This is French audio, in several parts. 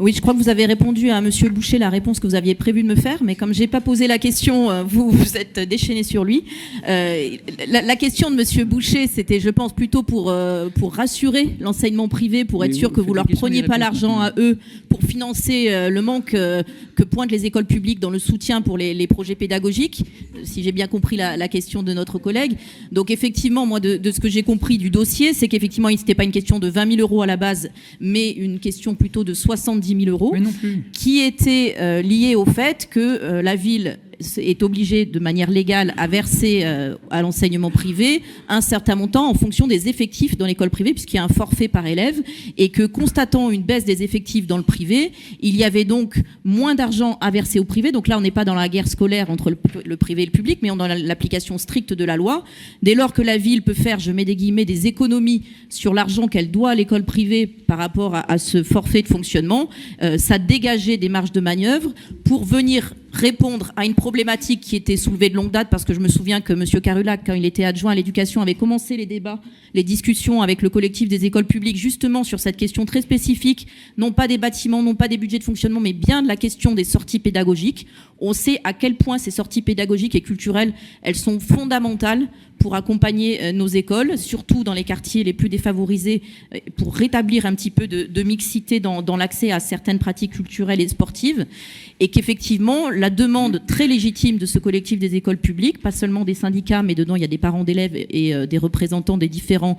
Oui, je crois que vous avez répondu à Monsieur Boucher la réponse que vous aviez prévu de me faire, mais comme j'ai pas posé la question, vous êtes déchaîné sur lui. La question de Monsieur Boucher, c'était, je pense, plutôt pour rassurer l'enseignement privé, pour être sûr que vous leur preniez pas l'argent à eux pour financer le manque que pointent les écoles publiques dans le soutien pour les projets pédagogiques, si j'ai bien compris la question de notre collègue. Donc effectivement, moi, de ce que j'ai compris du dossier, c'est qu'effectivement, ce n'était pas une question de 20 000 euros à la base, mais une question plutôt de 70 000 euros, qui était liée au fait que la ville est obligée de manière légale à verser à l'enseignement privé un certain montant en fonction des effectifs dans l'école privée, puisqu'il y a un forfait par élève, et que constatant une baisse des effectifs dans le privé, il y avait donc moins d'argent à verser au privé. Donc là, on n'est pas dans la guerre scolaire entre le privé et le public, mais on est dans l'application stricte de la loi. Dès lors que la ville peut faire, je mets des guillemets, des économies sur l'argent qu'elle doit à l'école privée par rapport à ce forfait de fonctionnement, ça dégageait des marges de manœuvre pour venir répondre à une problématique qui était soulevée de longue date, parce que je me souviens que M. Carulac, quand il était adjoint à l'éducation, avait commencé les débats, les discussions avec le collectif des écoles publiques, justement sur cette question très spécifique, non pas des bâtiments, non pas des budgets de fonctionnement, mais bien de la question des sorties pédagogiques. On sait à quel point ces sorties pédagogiques et culturelles, elles sont fondamentales pour accompagner nos écoles, surtout dans les quartiers les plus défavorisés, pour rétablir un petit peu de mixité dans l'accès à certaines pratiques culturelles et sportives, et qu'effectivement, la demande très légitime de ce collectif des écoles publiques, pas seulement des syndicats, mais dedans il y a des parents d'élèves et des représentants des différents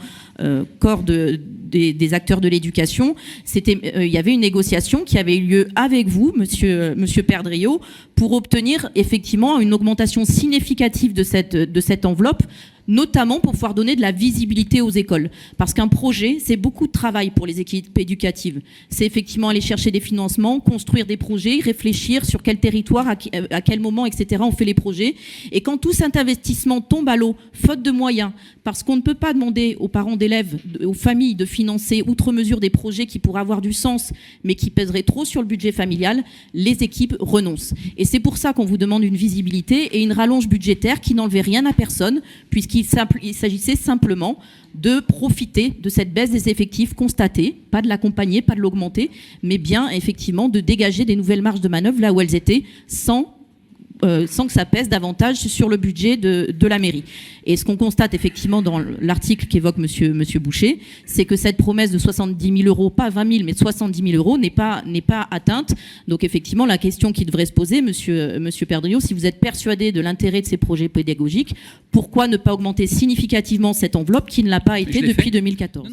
corps des acteurs de l'éducation, il y avait une négociation qui avait eu lieu avec vous, monsieur Perdriau, pour obtenir effectivement une augmentation significative de cette enveloppe, notamment pour pouvoir donner de la visibilité aux écoles. Parce qu'un projet, c'est beaucoup de travail pour les équipes éducatives. C'est effectivement aller chercher des financements, construire des projets, réfléchir sur quel territoire, à quel moment, etc. on fait les projets. Et quand tout cet investissement tombe à l'eau, faute de moyens, parce qu'on ne peut pas demander aux parents d'élèves, aux familles de financer outre mesure des projets qui pourraient avoir du sens, mais qui pèseraient trop sur le budget familial, les équipes renoncent. Et c'est pour ça qu'on vous demande une visibilité et une rallonge budgétaire qui n'enlevait rien à personne, puisqu'il s'agissait simplement de profiter de cette baisse des effectifs constatée, pas de l'accompagner, pas de l'augmenter, mais bien effectivement de dégager des nouvelles marges de manœuvre là où elles étaient, sans que ça pèse davantage sur le budget de la mairie. Et ce qu'on constate effectivement dans l'article qu'évoque monsieur Boucher, c'est que cette promesse de 70 000 euros, pas 20 000, mais de 70 000 euros, n'est pas atteinte. Donc effectivement, la question qui devrait se poser, monsieur Perdriau, si vous êtes persuadé de l'intérêt de ces projets pédagogiques, pourquoi ne pas augmenter significativement cette enveloppe qui ne l'a pas été depuis 2014 ?